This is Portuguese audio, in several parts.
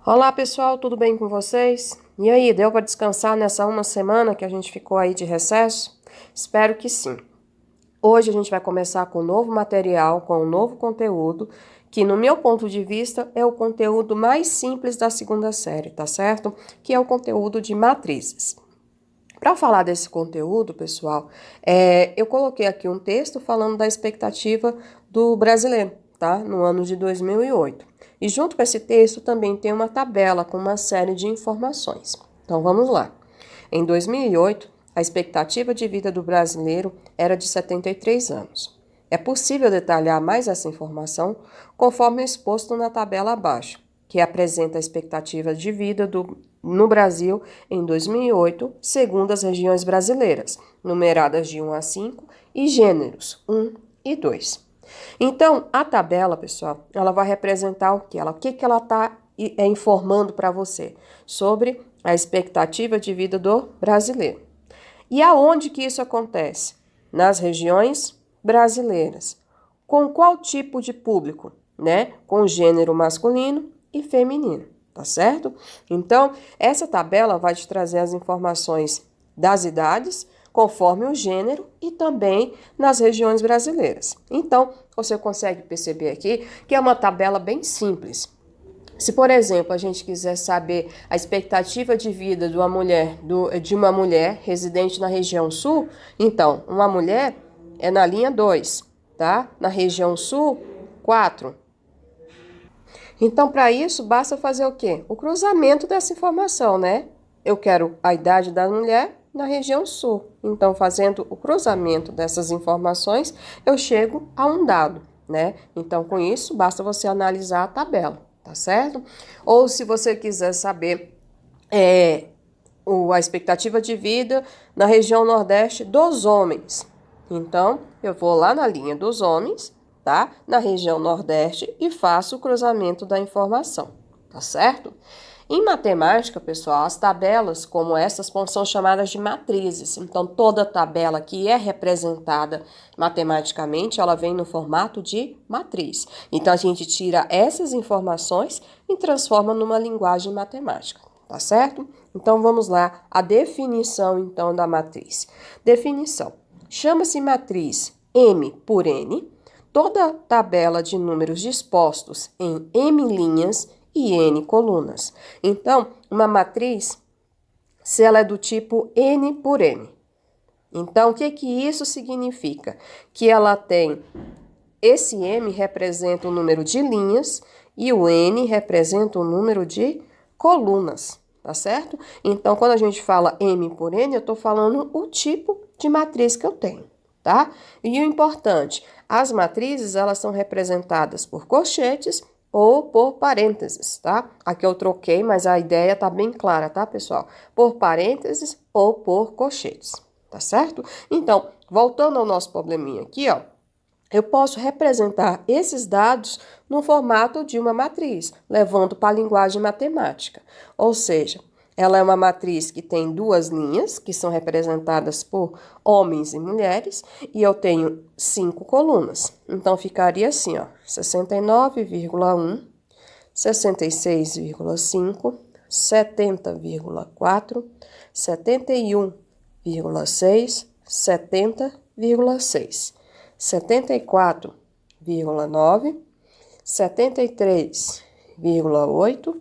Olá pessoal, tudo bem com vocês? E aí, deu para descansar nessa uma semana que a gente ficou aí de recesso? Espero que sim. Hoje a gente vai começar com um novo material, com um novo conteúdo, que no meu ponto de vista é o conteúdo mais simples da segunda série, tá certo? Que é o conteúdo de matrizes. Para falar desse conteúdo, pessoal, eu coloquei aqui um texto falando da expectativa do brasileiro, tá? No ano de 2008. E junto com esse texto também tem uma tabela com uma série de informações. Então vamos lá. Em 2008, a expectativa de vida do brasileiro era de 73 anos. É possível detalhar mais essa informação conforme exposto na tabela abaixo, que apresenta a expectativa de vida no Brasil em 2008, segundo as regiões brasileiras, numeradas de 1 a 5, e gêneros 1 e 2. Então, a tabela, pessoal, ela vai representar o que? O que ela está informando para você sobre a expectativa de vida do brasileiro. E aonde que isso acontece? Nas regiões brasileiras. Com qual tipo de público? Né? Com gênero masculino e feminino, tá certo? Então, essa tabela vai te trazer as informações das idades, conforme o gênero e também nas regiões brasileiras. Então, você consegue perceber aqui que é uma tabela bem simples. Se, por exemplo, a gente quiser saber a expectativa de vida de uma mulher residente na região sul, então, uma mulher é na linha 2, tá? Na região sul, 4. Então, para isso, basta fazer o quê? O cruzamento dessa informação, né? Eu quero a idade da mulher na região sul. Então, fazendo o cruzamento dessas informações, eu chego a um dado, né? Então, com isso, basta você analisar a tabela, tá certo? Ou se você quiser saber a expectativa de vida na região nordeste dos homens. Então, eu vou lá na linha dos homens, tá? Na região nordeste e faço o cruzamento da informação, tá certo? Em matemática, pessoal, as tabelas como essas são chamadas de matrizes. Então, toda tabela que é representada matematicamente, ela vem no formato de matriz. Então, a gente tira essas informações e transforma numa linguagem matemática, tá certo? Então, vamos lá, a definição, então, da matriz. Definição. Chama-se matriz M por N, toda tabela de números dispostos em M linhas e N colunas. Então, uma matriz, se ela é do tipo N por N. Então, o que isso significa? Que ela tem, esse M representa o número de linhas e o N representa o número de colunas, tá certo? Então, quando a gente fala M por N, eu estou falando o tipo de matriz que eu tenho, tá? E o importante, as matrizes, elas são representadas por colchetes ou por parênteses, tá? Aqui eu troquei, mas a ideia tá bem clara, tá, pessoal? Por parênteses ou por colchetes, tá certo? Então, voltando ao nosso probleminha aqui, ó, eu posso representar esses dados no formato de uma matriz, levando para a linguagem matemática. Ou seja, ela é uma matriz que tem duas linhas, que são representadas por homens e mulheres, e eu tenho 5 colunas. Então, ficaria assim, ó, 69,1, 66,5, 70,4, 71,6, 70,6, 74,9, 73,8,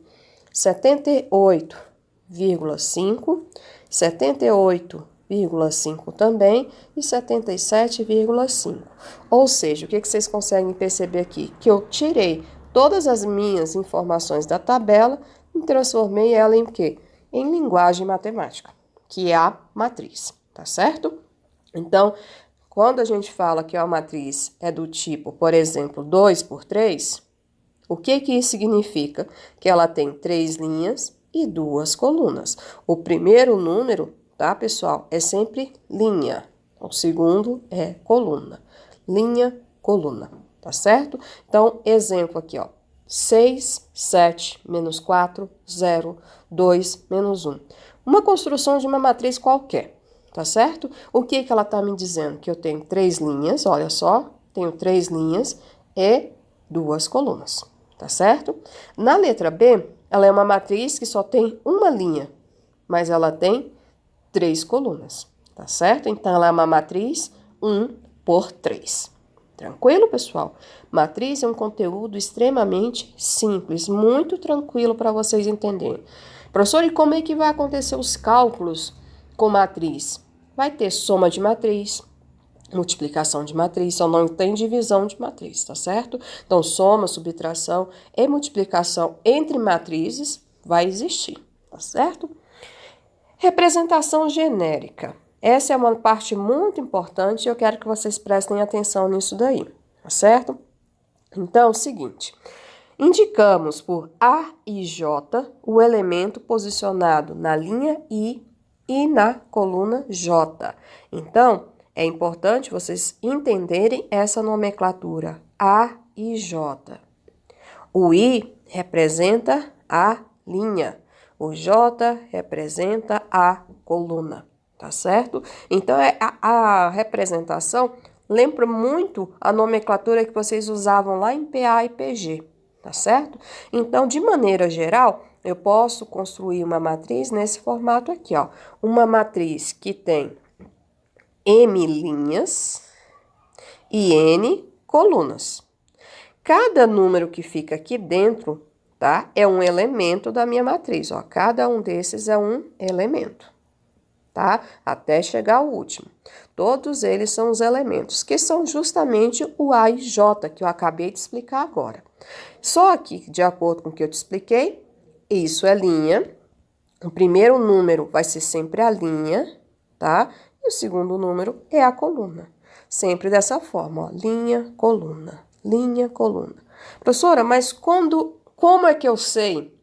78,5, 78,5 também e 77,5. Ou seja, o que vocês conseguem perceber aqui? Que eu tirei todas as minhas informações da tabela e transformei ela em quê? Em linguagem matemática, que é a matriz, tá certo? Então, quando a gente fala que a matriz é do tipo, por exemplo, 2 por 3, o que isso significa? Que ela tem 3 linhas e 2 colunas. O primeiro número, tá, pessoal, é sempre linha. O segundo é coluna. Linha, coluna, tá certo? Então, exemplo aqui, ó. 6, 7, menos 4, 0, 2, menos 1. Uma construção de uma matriz qualquer. tá certo? O que que ela tá me dizendo? Que eu tenho 3 linhas, olha só, tenho 3 linhas e 2 colunas, tá certo? Na letra B, ela é uma matriz que só tem uma linha, mas ela tem 3 colunas, tá certo? Então, ela é uma matriz 1 por 3. Tranquilo, pessoal? Matriz é um conteúdo extremamente simples, muito tranquilo para vocês entenderem. Professor, e como é que vai acontecer os cálculos com matriz? Vai ter soma de matriz, multiplicação de matriz, só não tem divisão de matriz, tá certo? Então, soma, subtração e multiplicação entre matrizes vai existir, tá certo? Representação genérica. Essa é uma parte muito importante e eu quero que vocês prestem atenção nisso daí, tá certo? Então, é o seguinte, indicamos por A e J o elemento posicionado na linha I e na coluna J. Então, é importante vocês entenderem essa nomenclatura A e J. O I representa a linha. O J representa a coluna, tá certo? Então, a representação lembra muito a nomenclatura que vocês usavam lá em PA e PG, tá certo? Então, de maneira geral, eu posso construir uma matriz nesse formato aqui, ó. Uma matriz que tem M linhas e N colunas. Cada número que fica aqui dentro, tá? É um elemento da minha matriz, ó. Cada um desses é um elemento, tá? Até chegar ao último. Todos eles são os elementos, que são justamente o A e J, que eu acabei de explicar agora. Só que, de acordo com o que eu te expliquei, isso é linha. O primeiro número vai ser sempre a linha, tá? E o segundo número é a coluna. Sempre dessa forma, ó. Linha, coluna. Linha, coluna. Professora, mas como é que eu sei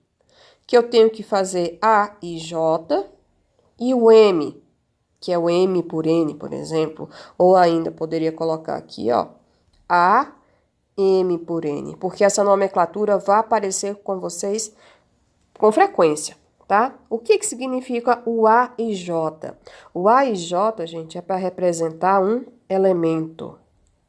que eu tenho que fazer A e J e o M, que é o M por N, por exemplo, ou ainda poderia colocar aqui, ó, A, M por N, porque essa nomenclatura vai aparecer com vocês com frequência, tá? O que que significa o A e J? O A e J, gente, é para representar um elemento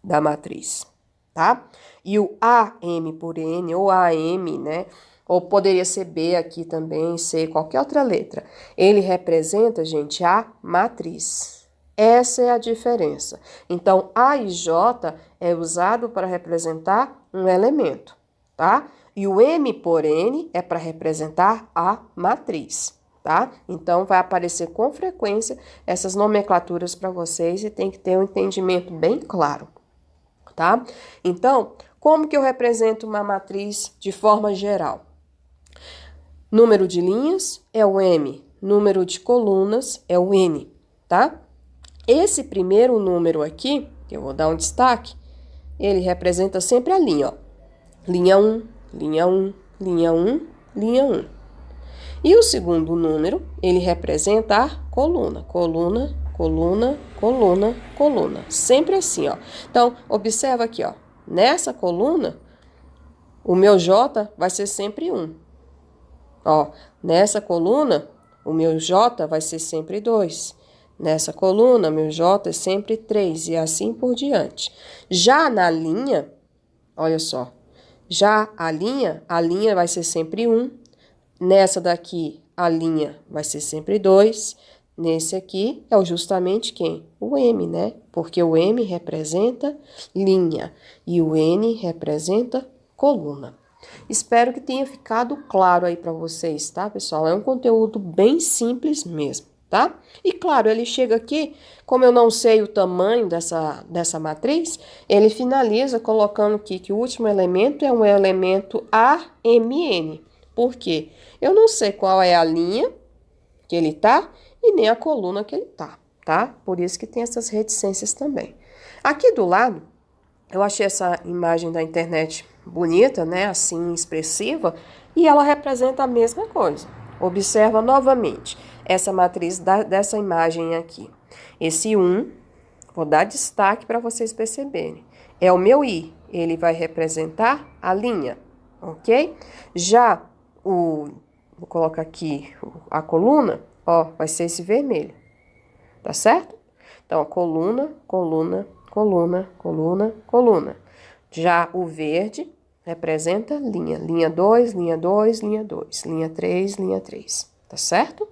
da matriz, tá? E o AM por N, ou AM, né? Ou poderia ser B aqui também, C, qualquer outra letra. Ele representa, gente, a matriz. Essa é a diferença. Então, A e J é usado para representar um elemento, tá? E o M por N é para representar a matriz, tá? Então, vai aparecer com frequência essas nomenclaturas para vocês e tem que ter um entendimento bem claro, tá? Então, como que eu represento uma matriz de forma geral? Número de linhas é o M, número de colunas é o N, tá? Esse primeiro número aqui, que eu vou dar um destaque, ele representa sempre a linha, ó. Linha 1, linha 1, linha 1, linha 1. E o segundo número, ele representa a coluna, coluna, coluna, coluna, coluna. Sempre assim, ó. Então, observa aqui, ó. Nessa coluna, o meu J vai ser sempre 1. Ó, nessa coluna, o meu J vai ser sempre 2. Nessa coluna, meu J é sempre 3 e assim por diante. Já na linha, olha só, já a linha vai ser sempre 1. Nessa daqui, a linha vai ser sempre 2. Nesse aqui é justamente quem? O M, né? Porque o M representa linha e o N representa coluna. Espero que tenha ficado claro aí para vocês, tá, pessoal? É um conteúdo bem simples mesmo, tá? E claro, ele chega aqui, como eu não sei o tamanho dessa matriz, ele finaliza colocando aqui que o último elemento é um elemento AMN. Por quê? Eu não sei qual é a linha que ele tá e nem a coluna que ele tá? Por isso que tem essas reticências também. Aqui do lado, eu achei essa imagem da internet bonita, né? Assim, expressiva, e ela representa a mesma coisa. Observa novamente essa matriz dessa imagem aqui. Esse 1, vou dar destaque para vocês perceberem. É o meu I, ele vai representar a linha, ok? Já vou colocar aqui a coluna, ó, vai ser esse vermelho, tá certo? Então, coluna, coluna, coluna, coluna, coluna. Já o verde representa linha. Linha 2, linha 2, linha 2, linha 3, linha 3, tá certo?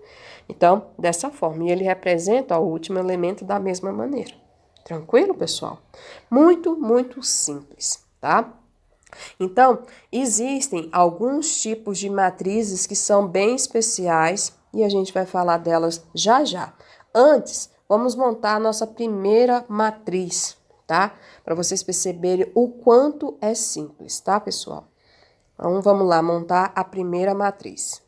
Então, dessa forma. E ele representa o último elemento da mesma maneira. Tranquilo, pessoal? Muito, muito simples, tá? Então, existem alguns tipos de matrizes que são bem especiais e a gente vai falar delas já já. Antes, vamos montar a nossa primeira matriz, tá? Para vocês perceberem o quanto é simples, tá, pessoal? Então, vamos lá montar a primeira matriz.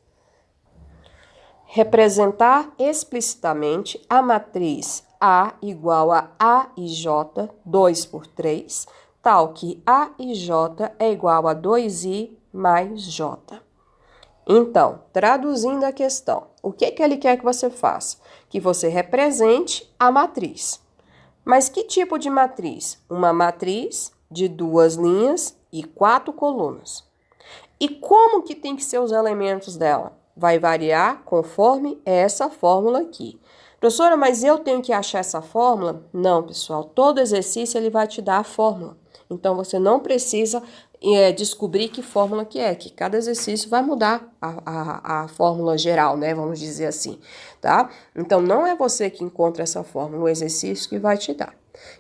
Representar explicitamente a matriz A igual a e J, 2 por 3, tal que A e J é igual a 2i mais J. Então, traduzindo a questão, o que ele quer que você faça? Que você represente a matriz. Mas que tipo de matriz? Uma matriz de 2 linhas e 4 colunas. E como que tem que ser os elementos dela? Vai variar conforme essa fórmula aqui. Professora, mas eu tenho que achar essa fórmula? Não, pessoal. Todo exercício ele vai te dar a fórmula. Então, você não precisa descobrir que fórmula que é, que cada exercício vai mudar a fórmula geral, né? Vamos dizer assim, tá? Então, não é você que encontra essa fórmula, o exercício que vai te dar.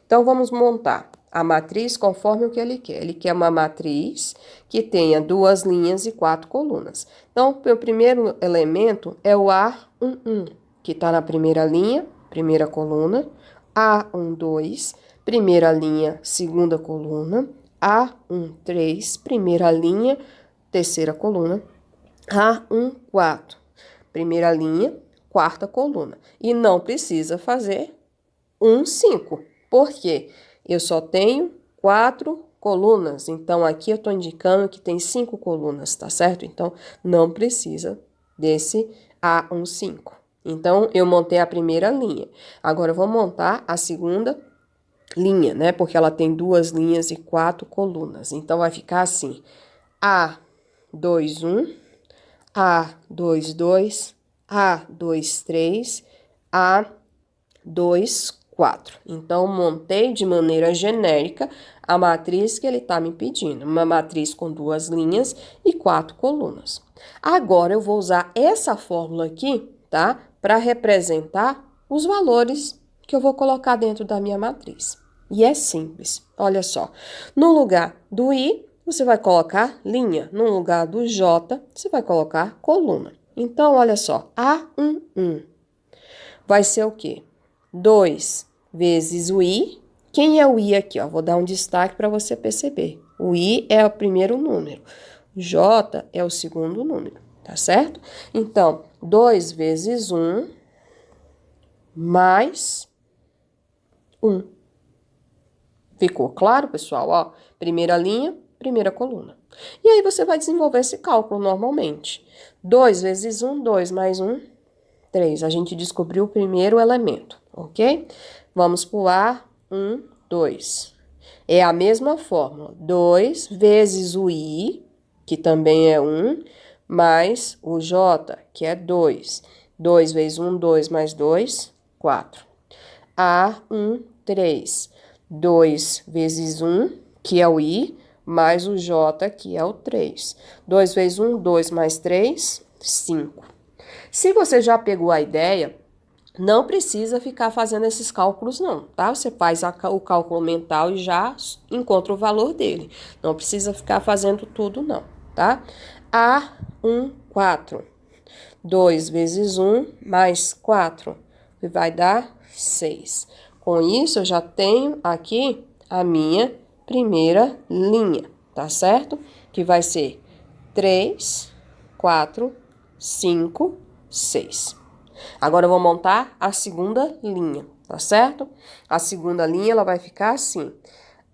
Então, vamos montar a matriz conforme o que ele quer. Ele quer uma matriz que tenha 2 linhas e 4 colunas. Então, o primeiro elemento é o A11, que está na primeira linha, primeira coluna, A12, primeira linha, segunda coluna, A13, primeira linha, terceira coluna, A14, primeira linha, quarta coluna. E não precisa fazer 5. Por quê? Eu só tenho 4 colunas, então aqui eu estou indicando que tem 5 colunas, tá certo? Então, não precisa desse A15. Então, eu montei a primeira linha. Agora, eu vou montar a segunda linha, né? Porque ela tem 2 linhas e 4 colunas. Então, vai ficar assim, A21, A22, A23, A24. Então, montei de maneira genérica a matriz que ele está me pedindo. Uma matriz com 2 linhas e 4 colunas. Agora, eu vou usar essa fórmula aqui, tá? Para representar os valores que eu vou colocar dentro da minha matriz. E é simples, olha só. No lugar do I, você vai colocar linha. No lugar do J, você vai colocar coluna. Então, olha só, A11 vai ser o quê? 2 vezes o I. Quem é o I aqui? Ó? Vou dar um destaque para você perceber. O I é o primeiro número. O J é o segundo número, tá certo? Então, 2 vezes 1 mais 1. Ficou claro, pessoal? Ó, primeira linha, primeira coluna. E aí, você vai desenvolver esse cálculo normalmente. 2 vezes 1, 2 mais 1, 3. A gente descobriu o primeiro elemento, ok? Vamos pular 1, 2. É a mesma fórmula. 2 vezes o I, que também é 1, mais o J, que é 2. 2 vezes 1, 2 mais 2, 4. A1, 3. 2 vezes 1, que é o I, mais o J, que é o 3. 2 vezes 1, 2 mais 3, 5. Se você já pegou a ideia, não precisa ficar fazendo esses cálculos não, tá? Você faz o cálculo mental e já encontra o valor dele. Não precisa ficar fazendo tudo não, tá? A1, 4. 2 vezes 1 mais 4, que vai dar 6. Com isso, eu já tenho aqui a minha primeira linha, tá certo? Que vai ser 3, 4, 5, 6. Agora, eu vou montar a segunda linha, tá certo? A segunda linha, ela vai ficar assim,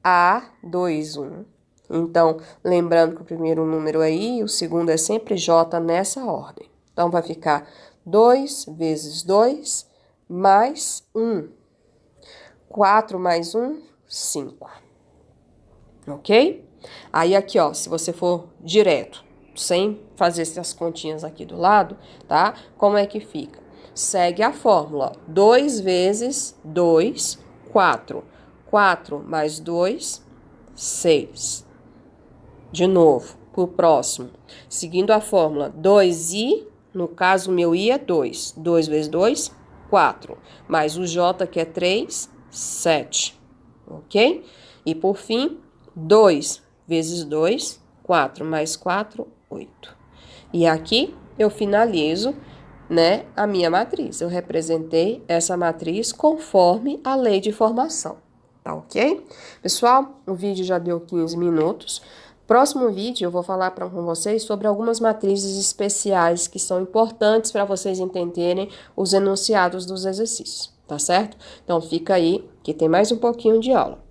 A21. Então, lembrando que o primeiro número é I e o segundo é sempre J nessa ordem. Então, vai ficar 2 vezes 2 mais 1. 4 mais 1, 5. Ok? Aí, aqui, ó, se você for direto, sem fazer essas continhas aqui do lado, tá? Como é que fica? Segue a fórmula. 2 vezes 2, 4. 4 mais 2, 6. De novo, para o próximo. Seguindo a fórmula, 2i, no caso o meu i é 2. 2 vezes 2, 4. Mais o j, que é 3, 7. Ok? E por fim, 2 vezes 2, 4 mais 4, 8. E aqui eu finalizo, né, a minha matriz. Eu representei essa matriz conforme a lei de formação. Tá ok? Pessoal, o vídeo já deu 15 minutos. Próximo vídeo eu vou falar com vocês sobre algumas matrizes especiais que são importantes para vocês entenderem os enunciados dos exercícios, tá certo? Então fica aí que tem mais um pouquinho de aula.